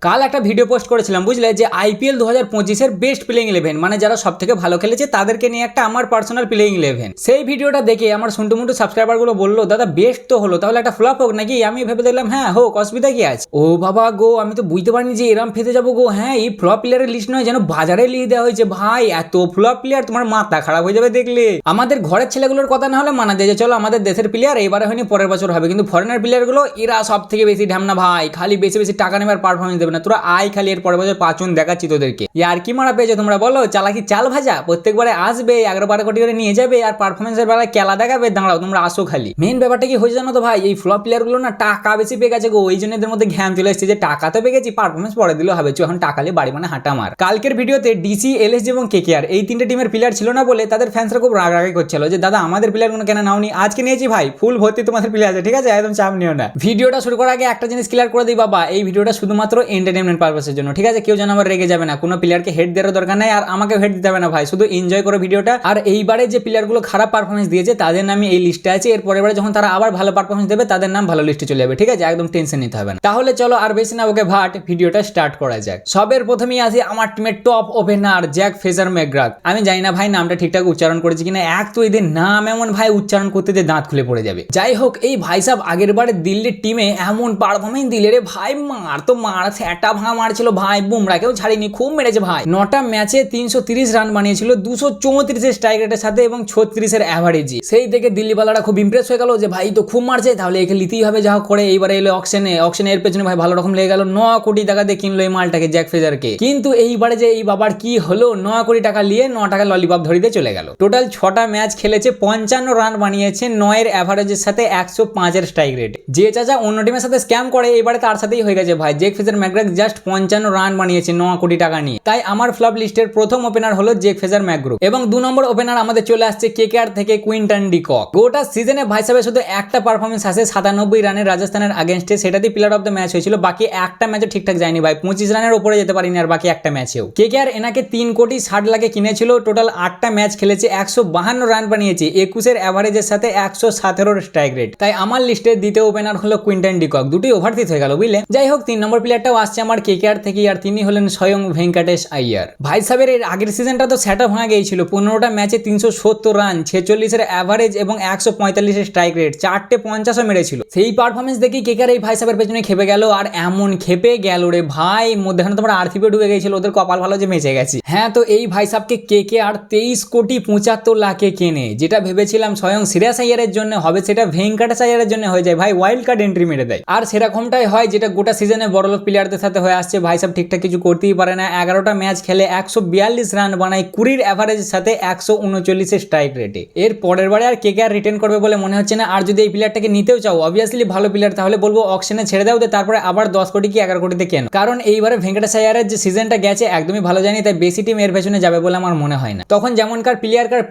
কাল একটা video post করেছিলাম বুঝলে, যে আইপিএল 2025-এর বেস্ট প্লেইং 11 মানে যারা সব থেকে ভালো খেলেছে তাদেরকে নিয়ে একটা আমার পার্সোনাল প্লেইং 11। সেই ভিডিওটা দেখে আমার সুন্টুমুন্টু সাবস্ক্রাইবারগুলো বললো দাদা বেস্ট তো হলো, তাহলে একটা ফ্লপ হোক নাকি। আমি ভেবে দেখলাম হ্যাঁ হোক, অসুবিধা কি আছে। ও বাবা গো, আমি তো বুঝতে পারিনি যে এরম ফেতে যাবো গো। হ্যাঁ, এই ফ্লপ প্লেয়ারের লিস্ট নয়, যেন বাজারে লিখে দেওয়া হয়েছে। ভাই এত ফ্লপ প্লেয়ার, তোমার মাথা খারাপ হয়ে যাবে দেখলে। আমাদের ঘরের ছেলেগুলোর কথা না হলে মানা যায় যে চলো আমাদের দেশের প্লেয়ার এবারে হয়নি পরের বছর হবে, কিন্তু ফরেনার প্লেয়ারগুলো এরা সব থেকে বেশি ঢ্যামনা ভাই। খালি বেশি বেশি টাকা নেবার পারফরমেন্স দেবে না, তোরা আয় খালি এর পরের বছর পাঁচন দেখাচ্ছি তোদেরকে। আর কি মারা পেয়েছো তোমরা বলো, চালাকি চাল ভাজা। প্রত্যেকবারে আসবে 11-12 কোটি করে নিয়ে যাবে আর পারফরমেন্সের বেলায় খেলা দেখাবে। দাঁড়াও তোমরা আসো খালি। মেন ব্যাপারটা কি হয়েছে জানো তো ভাই, এই ফ্লপ প্লেয়ার গুলো না টাকা বেশি পেয়ে গেছে গো। এই জন্য এদের মধ্যে ঘ্যাম চলে এসেছে যে টাকা তো পেয়ে গেছি, পারফরমেন্স পরে দিলেও হবে, এখন টাকালে বাড়ি মানে হাঁটা মার। কালকের ভিডিওতে ডিসি, এলএসজি এবং কেকেআর এই তিনটে টিমের প্লেয়ার ছিল না বলে তাদের ফ্যান্সরা খুব রাগারাগি করছিল যে দাদা আমাদের প্লেয়ারগুলো কেন নাওনি। আজকে নিয়েছি ভাই, ফুল ভর্তি তোমাদের প্লেয়ার আছে, ঠিক আছে, একদম চাপ নিও না। ভিডিওটা শুরু করার আগে একটা জিনিস ক্লিয়ার করে দিই বাবা, এই ভিডিওটা শুধুমাত্র এন্টারটেইনমেন্ট পারপাসের জন্য, ঠিক আছে। কেউ যেন আবার রেগে যাবে না, কোনো প্লেয়ারকে হেড দেওয়ার দরকার নাই আর আমাকে হেড দিতে হবে না ভাই, শুধু এনজয় করো ভিডিওটা। আর এইবারে যে প্লেয়ারগুলো খারাপ পারফরমেন্স দিয়েছে তাদের নাম এই লিস্টে আছে, এর পরের বারে যখন তারা আবার ভালো পারফরমেন্স দেবে তাদের নাম ভালো লিস্টে চলে যাবে, ঠিক আছে, একদম টেনশন নিতে হবে না। তাহলে চলো আর বেশি না ওকে ভাট, ভিডিওটা স্টার্ট করা যাক। সবের প্রথমেই আসি আমার টিমের top opener Jake Fraser McGurk. আমি জানি না ভাই নামটা ঠিকঠাক উচ্চারণ করেছি কিনা, এক তো এদের নাম এমন ভাই উচ্চারণ করতে যে দাঁত খুলে পড়ে যাবে। যাই হোক, এই ভাই সাহেব আগের বারে দিল্লির টিমে এমন পারফরমেন্স দিলে রে ভাই, মার সেটা ভাঙা মারছিল ভাই, বুমরাকেও ছাড়িনি, খুব মেরেছে ভাই। 9টা ম্যাচে 330 রান বানিয়েছিল 234 স্ট্রাইক রেটের সাথে এবং 36-এর অ্যাভারেজে। সেই থেকে দিল্লিওয়ালারা খুব ইমপ্রেস হয়ে গেল যে ভাই তো খুব মারছে, তাহলে একে লিতেই হবে যা হোক করে। এইবারে এলো অকশনে এর পেছনে ভাই ভালো রকম লেগে গেল, 9 কোটি টাকা দিয়ে কিনলো এই মালটাকে, জ্যাক ফ্রেজারকে। কিন্তু এইবারে যে এই বাবার কি হলো, 9 কোটি টাকা নিয়ে 9 টাকা ললিপপ ধরিতে চলে গেল। টোটাল 6টা ম্যাচ খেলেছে, 55 রান বানিয়েছে, 9-এর অ্যাভারেজের সাথে 105-এর স্ট্রাইক রেট। যে চাচা অন্য টিমের সাথে স্ক্যাম করে এবারে তার সাথেই হয়ে গেছে ভাই। Jake Fraser McGurk just 55 run বানিয়েছে 9 কোটি টাকা নিয়ে। তাই আমার ফ্লপ লিস্টের প্রথম ওপেনার হলো জ্যাক ফ্রেজার ম্যাকগ্রাথ। এবং 2 নম্বর ওপেনার আমাদের চলে আসছে কেকেআর থেকে কুইন্টন ডি কক। গোটা সিজনে ভাই সাহেব শুধু একটা পারফরমেন্স আছে 97 রানের রাজস্থানের আগেনস্টে, সেটাতেই প্লেয়ার অফ দ্য ম্যাচ হয়েছিল। বাকি একটা ম্যাচও ঠিকঠাক যায়নি ভাই, 25 রানের উপরে যেতে পারিনি আর বাকি একটা ম্যাচেও। কেকেআর এনাকে 3,60,00,000 কিনেছিল, টোটাল 8টা ম্যাচ খেলেছে, 152 রান বানিয়েছে, 21-এর অ্যাভারেজের সাথে 117-এর স্ট্রাইক রেট। তাই আমার লিস্টের দ্বিতীয় ওপেনার হলো কুইন্টন ডি কক। দুটি ওভারথিত হয়ে গেল বুঝলে। যাই হোক, 3 নম্বর প্লেয়ারটাও আসছে আমার কেকেআর থেকে, আর তিনি হলেন স্বয়ং ভেঙ্কটেশ আইয়ার। ভাই সাহেবের এর আগের সিজনটা তো সেটা ভাঙা গিয়েছিল, 15টা ম্যাচে 370 রান, 46-এর অ্যাভারেজ এবং 145-এর স্ট্রাইক রেট, 4টে 50ও মেরেছিল। সেই পারফরমেন্স দেখি কেকেআর এই ভাই সাহেবের পেছনে খেপে গেল, আর এমন খেপে গেল রে ভাই, মধ্যখানে তোমার আরসিবি ঢুকে গিয়েছিল, ওদের কপাল ভালো যে বেঁচে গেছে। হ্যাঁ, তো এই ভাই সাহেবকে কেকেআর 23,75,00,000 কেনে। যেটা ভেবেছিলাম স্বয়ং শ্রেয়াস আইয়ারের জন্য হবে, সেটা ভেঙ্কটেশ আইয়ারের জন্য হয়ে যায় ভাই, ওয়াইল্ড কার্ড এন্ট্রি মেরে দেয়। আর সেরকমটাই হয় যেটা গোটা সিজনে বড়লোক প্লেয়ারদের সাথে হয়ে আসছে। ভাই সাহেব ঠিকঠাক কিছু করতেই পারে না, 11টা ম্যাচ খেলে 142 রান বানায়, 20-এর অ্যাভারেজের সাথে 139-এর স্ট্রাইক রেটে। এর পরের বারে আর কেকেআর রিটেন করবে বলে মনে হচ্ছে না। আর যদি এই প্লেয়ারটাকে নিতেও চাও, অবভিয়াসলি ভালো প্লেয়ার, তাহলে বলবো অকশনে ছেড়ে দাও, তারপরে আবার 10 কোটি কি 11 কোটিতে কেন। কারণ এইবারে ভেঙ্কটেশ আইয়ারের যে সিজনটা গেছে একদমই ভালো যায়নি, তাই বেশি টিম এর পেছনে যাবে বলে আমার মনে হয় না। তখন যেমনকার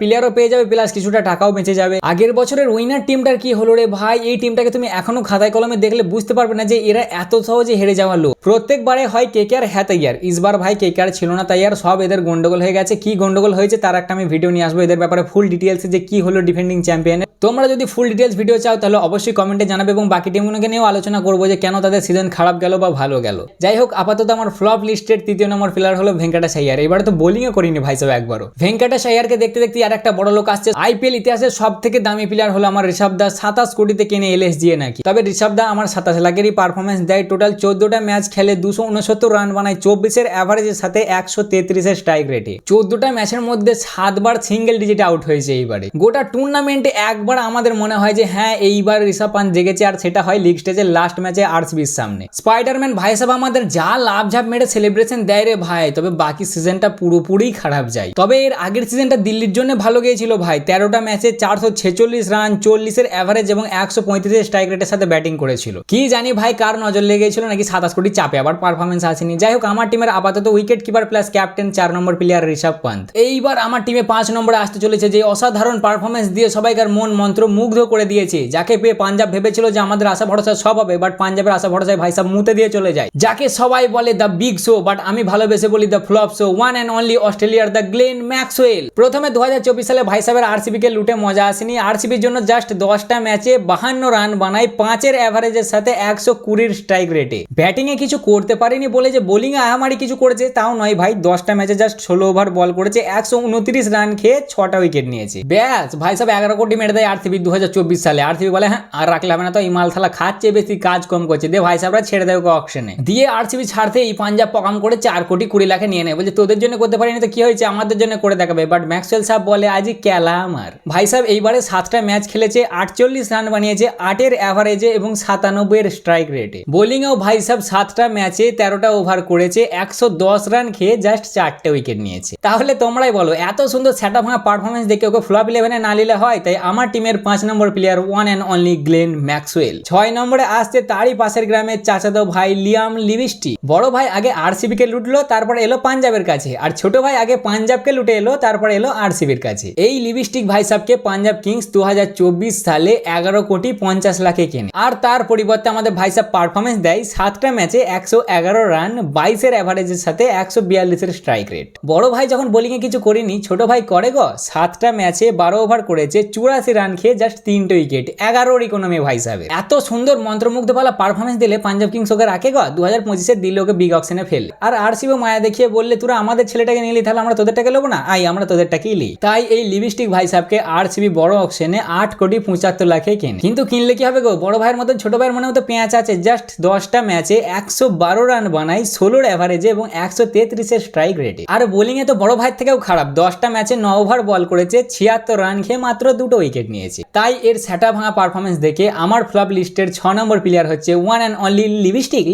প্লেয়ারও পেয়ে যাবে, প্লাস কিছুটা টাকাও বেঁচে যাবে। আগের বছরের উইনার টিমটার কি হলো রে ভাই, এই টিমটাকে তুমি এখনো খাতায় কলমে দেখলে বুঝতে পারবে না যে এরা এত সহজে হেরে যাওয়ার লোক। প্রত্যেকবারে হয় কেকেআর হ্যাঁ তাইয়ার, ইসবার ভাই কেকেআর ছিল না তাইয়ার, সব এদের গন্ডগোল হয়ে গেছে। কি গন্ডগোল হয়েছে তার একটা আমি ভিডিও নিয়ে আসবো, এদের ব্যাপারে ফুল ডিটেলসে যে কি হলো ডিফেন্ডিং চ্যাম্পিয়নের। তোমরা যদি ফুল ডিটেলস ভিডিও চাও তাহলে অবশ্যই কমেন্টে জানাবে, এবং বাকি টিমগুলোকে নিয়েও আলোচনা করবো যে কেন তাদের সিজন খারাপ গেল বা ভালো গেল। যাই হোক, আপাতত আমার ফ্লপ লিস্টের 3য় নম্বর প্লেয়ার হলো ভেঙ্কটেশ আইয়ার। এবারে তো বোলিংও করিনি ভাই সাহেব একবারও। ভেঙ্কটেশ আইয়ারকে দেখতে দেখতে আর একটা বড় লোক আসছে। আইপিএল ইতিহাসের সব থেকে দামি প্লেয়ার হলো আমার ঋষভ দাস, 27 কোটিতে কেনে এলএসজি নাকি। তবে ঋষভ দা আমার 27 লাখেরই পারফরমেন্স দেয়। টোটাল 14টা ম্যাচ খেলে 269 রান বানায়, 24-এর অ্যাভারেজের সাথে 133-এর স্ট্রাইক রেটে। 14টা ম্যাচের মধ্যে 7 বার সিঙ্গেল ডিজিট আউট হয়েছে এইবারে। গোটা টুর্নামেন্টে একবার আমাদের মনে হয় যে হ্যাঁ এইবার ঋষভ পান্ত জেগেছে, আর সেটা হয় লিগ স্টেজের লাস্ট ম্যাচে আরসিবির সামনে। স্পাইডারম্যান ভাই সাহেব আমাদের যা লাভঝাপ মেরে সেলিব্রেশন দেয় রে ভাই, তবে বাকি সিজনটা পুরোপুরি খারাপ যায়। তবে এর আগের সিজনটা দিল্লির জন্য ভালো গিয়েছিল ভাই, 13টা ম্যাচে 446 রান, 40-এর অ্যাভারেজ এবং 135-এর স্ট্রাইক রেটের সাথে ব্যাটিং করেছিল। কি জানি ভাই কার নজর লেগেছিল নাকি 27 কোটি চাপে আবার পারফরমেন্স আসেনি। যাই হোক, আমার টিমের আপাতত উইকেট কিপার প্লাস ক্যাপ্টেন 4 নম্বর প্লেয়ার ঋষভ পান্ত। এইবার আমার টিমে 5 নম্বরে আসতে চলেছে যে অসাধারণ পারফরমেন্স দিয়ে সবাইকার মন মন্ত্র মুগ্ধ করে দিয়েছে, যাকে পেয়ে পাঞ্জাব ভেবেছিল যে আমাদের আশা ভরসা সব হবে, বাট পাঞ্জাবের আশা ভরসায় ভাই সাহেব মুতে দিয়ে চলে যায়। যাকে সবাই বলে দ্য বিগ শো, বাট আমি ভালোবেসে বলি the flop show, one and only অস্ট্রেলিয়ার দ্য গ্লেন ম্যাক্সওয়েল। প্রথমে 2024 সালে ভাই সাহেবের আরসিবি কে লুটে মজা আসেনি। আরসিবির জন্য জাস্ট 10টা ম্যাচে 52 রান বানায়, 5-এর অ্যাভারেজের সাথে 120-এর স্ট্রাইক রেটে। ব্যাটিং এ কিছু করতে পারেনি বলে যে বোলিং এ আহামারি কিছু করেছে তাও নয় ভাই, 10টা ম্যাচে জাস্ট 16 ওভার বল করেছে, 129 রান খেয়ে 6টা উইকেট নিয়েছে। ব্যাস ভাই সব 11 কোটি মেরে দেয় আরসিবি 2024 সালে। আরসিবি বলে হ্যাঁ আর রাখলে হবে না, তো এই মাল থালা খাচ্ছে বেশি, কাজ কম করছে, দিয়ে ভাই সাহেবরা ছেড়ে দেয় ওকে অকশনে। দিয়ে আরসিবি ছাড়তে এই পাঞ্জাব পকাম করে 4 কোটি 20 লাখে নিয়ে নেয়, বলছে তোদের জন্য করতে পারিনি তো কি হয়েছে, আমাদের জন্য করে দেখাবে। বাট ম্যাক্সওয়েল সাহেব বলে আজই কেলা আমার। ভাই সাহেব এইবারে 7টা ম্যাচ খেলেছে, 48 রান বানিয়েছে, 8-এর অ্যাভারেজে এবং 97-এর স্ট্রাইক রেটে। বোলিংয়েও ভাই সাহেব 7টা ম্যাচে 13টা ওভার করেছে, 110 রান খেয়ে জাস্ট 4টে উইকেট নিয়েছে। তাহলে তোমরাই বলো এত সুন্দর সেটআপ ভাঙা পারফরমেন্স দেখে ওকে ফ্লপ 11-এ না নিলে হয়? তাই আমার টিমের 5 নম্বর player one and only Glenn Maxwell. 6 নম্বরে আসছে তারই পাশের গ্রামের চাচাতো ভাই লিয়াম লিভিস্টি। বড় ভাই আগে আরসিবি কে লুটলো, তারপর এলো পাঞ্জাবের কাছে, আর ছোট ভাই আগে পাঞ্জাবকে লুটে এলো, তারপর এলো আরসিবির কাছে। এই লিভিস্টিক ভাই সাহেবকে পাঞ্জাব কিংস 2024 সালে 11 কোটি 50 লাখে কেনে, আর তার পরিবর্তে আমাদের ভাই সাহেব পারফরমেন্স দেয় 7টা ম্যাচে 111 রান, 22-এর অ্যাভারেজের সাথে 142-এর স্ট্রাইক রেট। বড় ভাই যখন বোলিং এ কিছু করেনি, ছোট ভাই করে গো। 7টা ম্যাচে 12 ওভার করেছে, 84 রান খেয়ে জাস্ট 3টে উইকেট, 11-এর ইকোনমি ভাই সাহেব। এত সুন্দর মন্ত্রমুগ্ধওয়ালা পারফরমেন্স দিলে পাঞ্জাব কিংস ওকে রাখে গো। 2025-এ দিল ওকে বিগ অকশনে ফেল, আর আরসিবি মায়া দেখিয়ে বললে তোরা আমাদের ছেলেটাকে নিলি, তাহলে আমরা তোদেরটাকে নেবো না, আই আমরা তোদেরটাকেই লি। তাই এই লিপস্টিক ভাই সাহেবকে আরসিবি বড় অকশনে 8 কোটি 75 লাখে কেনে। কিন্তু কিনলে কি হবে গো, বড় ভাইয়ের মতন ছোট ভাইয়ের মনে মতো পেঁয়াজ আছে। জাস্ট 10টা ম্যাচে 112 রান বানাই, 16-এর অ্যাভারেজে এবং 133-এর স্ট্রাইক রেটে। আর বোলিং এ তো বড় ভাইয়ের থেকেও খারাপ, 10টা ম্যাচে 9 ওভার বল করেছে, 76 রান খেয়ে মাত্র 2টো উইকেট নিয়েছে। তাই এর সেটা ভাঙা পারফরমেন্স দেখে আমার ফ্লপ লিস্টের 6 নম্বর প্লেয়ার হচ্ছে ওয়ান অ্যান্ড অনলি লিপস্টিক।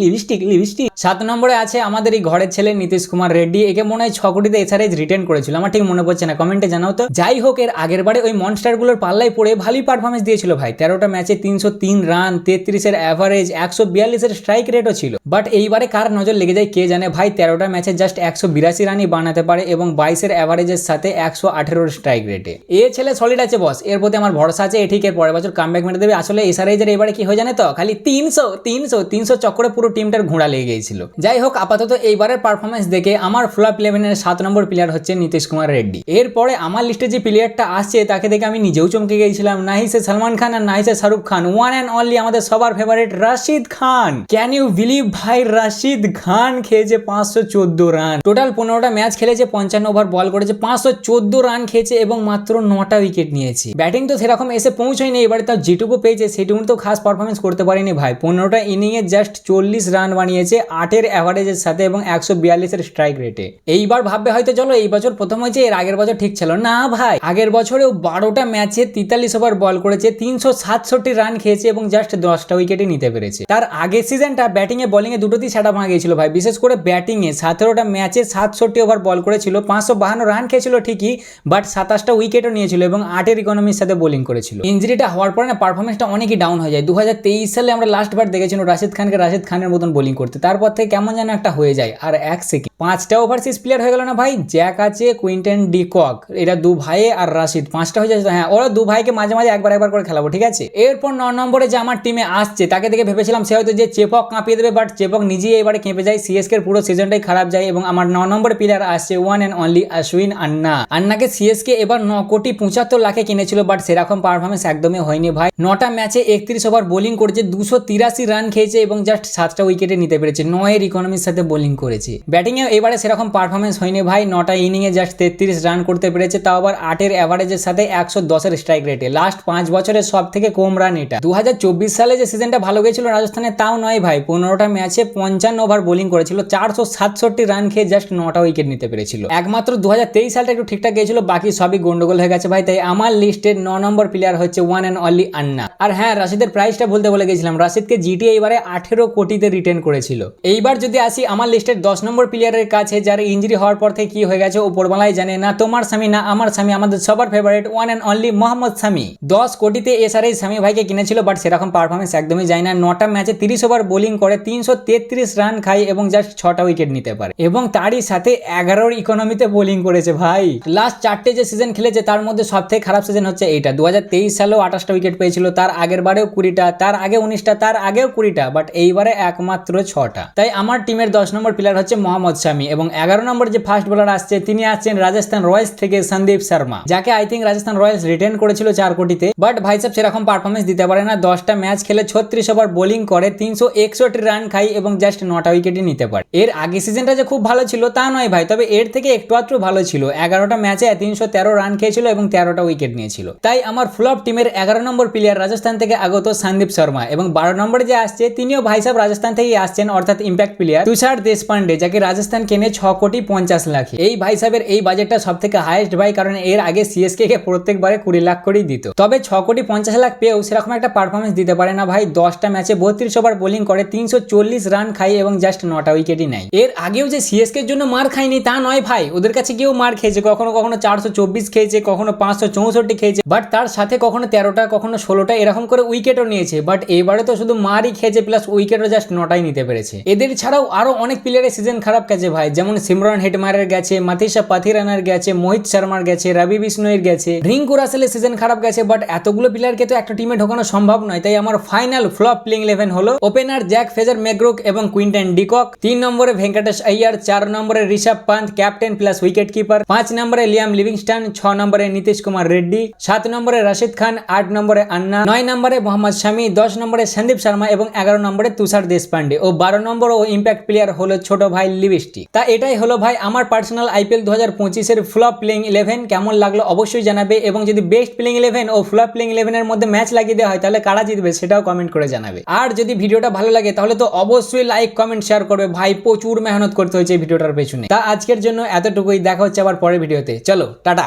7 নম্বরে আছে আমাদের এই ঘরের ছেলে নীতিশ কুমার রেড্ডি। একে মনে হয় 6 কোটিতে এসআরএইচ রিটেন করেছিল, আমার ঠিক মনে পড়ছে না, কমেন্টে জানাও তো। যাই হোক, এর আগের বারে ওই মনস্টার গুলোর পাল্লায় পড়ে ভালোই পারফরমেন্স দিয়েছিল ভাই। 13টা ম্যাচে 303 রান, 33-এর অ্যাভারেজ, 142-এর স্ট্রাইক রেটও ছিল। বাট এইবারে কার নজর লেগে যায় কে জানে ভাই। 13টা ম্যাচে জাস্ট 182 রানই বানাতে পারে এবং 22-এর অ্যাভারেজের সাথে 118-এর স্ট্রাইক রেটে। এ ছেলে সলিড আছে বস, এর প্রতি আমার ভরসা আছে। এ ঠিক এর পরের বছর কামব্যাক মেরে দেবে। আসলে এসআরএইচের এবারে কি হয় জানে তো, খালি 300 চক্করে পুরো টিমটার ঘোড়া লেগে গিয়েছিল। যাই হোক, আপাতত এইবারের পারফরমেন্স দেখে আমার ফ্লপ 11-এর 7 নম্বর প্লেয়ার হচ্ছে নীতিশ কুমার রেড্ডি। এরপরে আমার লিস্টে যে প্লেয়ারটা আসছে তাকে দেখে আমি নিজেও চমকে গিয়েছিলাম। নাহি সে সালমান খান আর নাহি সে Shahrukh Khan, one and only আমাদের সবার favourite Rashid Khan. Can you believe ভাই, রাশিদ খান খেয়েছে 514 রান। টোটাল 15টা ম্যাচ খেলেছে, 55 ওভার বল করেছে, 514 রান খেয়েছে এবং মাত্র 9টা উইকেট নিয়েছে। ব্যাটিং তো সেরকম এসে পৌঁছয়নি, এবারে তাও যেটুকু পেয়েছে সেটুকু তো খাস পারফরমেন্স করতে পারেনি ভাই। 15টা ইনিংয়ে জাস্ট 40 রান বানিয়েছে, 8-এর অ্যাভারেজের সাথে এবং 142-এর স্ট্রাইক রেটে। এইবার ভাববে হয়তো চলো এই বছর প্রথম হয়েছে, এর আগের বছর ঠিক ছিল না ভাই। আগের বছরেও 12টা ম্যাচে 43 ওভার বল করেছে, 367 রান খেয়েছে এবং জাস্ট 10টা উইকেটে নিতে পেরেছে। তার আগের সিজনটা ব্যাটিং এ বোলিং এ দুটোতেই সেটা ভাঙা গিয়েছিল ভাই। বিশেষ করে ব্যাটিং এ 17টা ম্যাচে 67 ওভার বল করেছিল, 552 রান খেয়েছিল ঠিকই, বাট 27টা উইকেটও নিয়েছিল এবং 8-এর ইকোনমির সাথে বোলিং করেছিল। ইনজুরিটা হওয়ার পরে না পারফরমেন্সটা অনেকই ডাউন হয়ে যায়। 2023 সালে আমরা লাস্ট বার দেখেছিলাম রাশিদ খানকে রাশিদ খানের মতন বোলিং করতে, তারপর থেকে কেমন যেন একটা হয়ে যায়। আর 1 সেকেন্ড 5টা ওভারসিজ প্লেয়ার হয়ে গেল না ভাই। জ্যাক আছে, কুইন্টন ডি কক, এরা 2 ভাই, আর রাশিদ 5টা হয়ে যাচ্ছে। হ্যাঁ, ওরা 2 ভাইকে মাঝে মাঝে একবার করে খেলাবো, ঠিক আছে। এরপর 9 নম্বরে যে আমার টিমে আসছে তাকে দেখে ভেবেছিলাম সে হয়তো যে চেপক কাঁপিয়ে দেবে, বাট চেপক নিজেই এবারে কেঁপে যায়। সিএসকে পুরো সিজনটাই খারাপ যায় এবং আমার 9 নম্বরে প্লেয়ার আসছে one and only Ashwin Anna. আন্নাকে CSK এবার 9 কোটি 75 লাখে কিনেছিল, বাট সেরকম পারফরমেন্স একদমই হয়নি ভাই। 9টা ম্যাচে 31 ওভার বোলিং করেছে, 283 রান খেয়েছে এবং জাস্ট 7টা উইকেটে নিতে পেরেছে, 9-এর ইকোনমির সাথে বোলিং করেছে। ব্যাটিং এ এবারে সেরকম পারফরমেন্স হয়নি ভাই। 9টা ইনিংয়ে জাস্ট 33 রান করতে পেরেছে, তাও আবার 8-এর অ্যাভারেজের সাথে 110-এর স্ট্রাইক রেটে। লাস্ট 5 বছরের সব থেকে কম রান এটা। 2024 সালে যে সিজনটা ভালো গেছিল রাজস্থানে তাও নয় ভাই। 15টা ম্যাচে 55 ওভার বোলিং করেছিল, 467 রান খেয়ে জাস্ট 9টা উইকেট নিতে পেরেছিল। একমাত্র 2023 সালটা একটু ঠিকঠাক গিয়েছিল, বাকি সবই গন্ডগোল হয়ে গেছে ভাই। তাই আমার লিস্টের 9 নম্বর প্লেয়ার হচ্ছে ওয়ান অ্যান্ড অনলি আন্না। আর হ্যাঁ, রাশিদের প্রাইসটা বলতে বলে গেছিলাম, রাশিদকে জিটি এবারে 18 কোটিতে রিটেন করেছিল। এইবার যদি আসি আমার লিস্টের 10 নম্বর প্লেয়ারের কাছে, যার ইনজুরি হওয়ার পর থেকে কি হয়ে গেছে ওপরবেলায় জানে, না তোমার স্বামী না আমার স্বামী, আমাদের সবার favourite one and only Mohammad Shami. 10 কোটিতে এসআরএইচ শামি ভাইকে কিনেছিল, বাট সেরকম পারফরমেন্স একদমই যায় না। 9টা ম্যাচে 30 ওভার বোলিং করে, 333 রান খায় এবং জাস্ট 6টা উইকেট নিতে পারে এবং তারই সাথে 11-এর ইকোনমিতে বোলিং করেছে ভাই। লাস্ট 4টে যে সিজন খেলেছে তার মধ্যে সবথেকে খারাপ সিজন হচ্ছে এইটা। 2023 সালেও 28টা উইকেট পেয়েছিল, তার আগের বারেও 20টা, তার আগে 19টা, তার আগেও 20টা, বাট এইবারে একমাত্র 6টা। তাই আমার টিমের 10 নম্বর প্লেয়ার হচ্ছে মোহাম্মদ শামি এবং 11 নম্বর যে ফার্স্ট বোলার আসছে তিনি আসছেন রাজস্থান রয়্যালস থেকে সন্দীপ শর্মা, যাকে I think Rajasthan Royals written করেছিল 4 কোটিতে। বাট ভাই সাহেব সেরকম পারফরমেন্স দিতে পারে না। 10টা ম্যাচ খেলে 36 ওভার বোলিং করে, 361 রান খাই এবং জাস্ট 9টা উইকেটই নিতে পারে। এর আগে সিজনটা যে খুব ভালো ছিল তা নয় ভাই, তবে এর থেকে একটু আধটু ভালো ছিল। 11টা ম্যাচে 313 রান খেয়েছিল এবং 13টা উইকেট নিয়েছিল। তাই আমার ফ্লপ টিমের 11 নম্বর প্লেয়ার রাজস্থান থেকে আগত সন্দীপ শর্মা, এবং 12 নম্বরে যে আসছে তিনিও ভাই সাহেব রাজস্থান থেকেই আসছেন, অর্থাৎ ইম্প্যাক্ট প্লেয়ার তুষার দেশপান্ডে, যাকে রাজস্থান কেনে 6,50,00,000। এই ভাই সাহেবের এই বাজেটটা সব থেকে হাইয়েস্ট ভাই, কারণ এর আগে সিএসকে কে প্রত্যেকবারে 20 লাখ করেই দিত। তবে 6,50,00,000 পেয়েও সেরকম একটা পারফরমেন্স দিতে পারে না ভাই। 10টা ম্যাচে 32 ওভার বোলিং করে 340 রান খায় এবং জাস্ট 9টা উইকেটই নেয়। এর আগেও যে সিএসকে এর জন্য মার খায়নি তা নয় ভাই, ওদের কাছে কেউ মার খেয়েছে, কখনো কখনো 424 খেয়েছে, কখনো 564 খেয়েছে, বাট তার সাথে কখনো 13টা কখনো 16টা এরকম করে উইকেটও নিয়েছে। বাট এবারে তো শুধু মারই খেয়েছে, প্লাস উইকেটও জাস্ট 9টাই নিতে পেরেছে। এদের ছাড়াও আরো অনেক প্লেয়ারের সিজন খারাপ গেছে ভাই, যেমন সিমরন হেটমারের গেছে, মাথিসা পাথিরানার গেছে, মোহিত শর্মার গেছে, রবি বিষ্ণুয়ের গেছে, রিঙ্কু রাসেলের সিজন খারাপ গেছে। বাট এতগুলো প্লেয়ারকে তো একটা টিমে ঢোকানো সম্ভব নয়। তাই আমার ফাইনাল ফ্লপ প্লেইং 11 হলো ওপেনার জ্যাক ফ্রেজার ম্যাকগ্রোক এবং কুইন্টন ডিকক, 3 নম্বরে ভেঙ্কটেশ আইয়ার, 4 নম্বরে Rishabh Pant captain plus wicket keeper, 5 নম্বরে লিয়াম লিভিংস্টন, 6 নম্বরে নীতিশ কুমার রেড্ডি, 7 নম্বরে রাশিদ খান, 8 নম্বরে আন্না, 9 নম্বরে মোহাম্মদ শামি, 10 নম্বরে সন্দীপ শর্মা এবং 11 নম্বরে তুষার দেশপান্ডে ও 12 নম্বর ও ইম্প্যাক্ট প্লেয়ার হলো ছোট ভাই লিভিস্টি। তা এটাই হলো ভাই আমার পার্সোনাল আইপিএল 2025 এর ফ্লপ প্লেইং 11। কেমন লাগলো অবশ্যই জানাবে, এবং যদি বেস্ট প্লেইং 11 ও ফ্লপ প্লেইং 11 এর মধ্যে ম্যাচ লাগিয়ে দেওয়া হয় তাহলে কারা জিতবে সেটাও কমেন্ট করে জানাবে। আর যদি ভিডিওটা ভালো লাগে তাহলে তো অবশ্যই লাইক কমেন্ট শেয়ার করবে ভাই, প্রচুর মেহনত করতে হয়েছে ভিডিওটার পেছনে। তা আজকের জন্য এতটুকুই, দেখা হচ্ছে আবার পরের ভিডিওতে। চলো টাটা।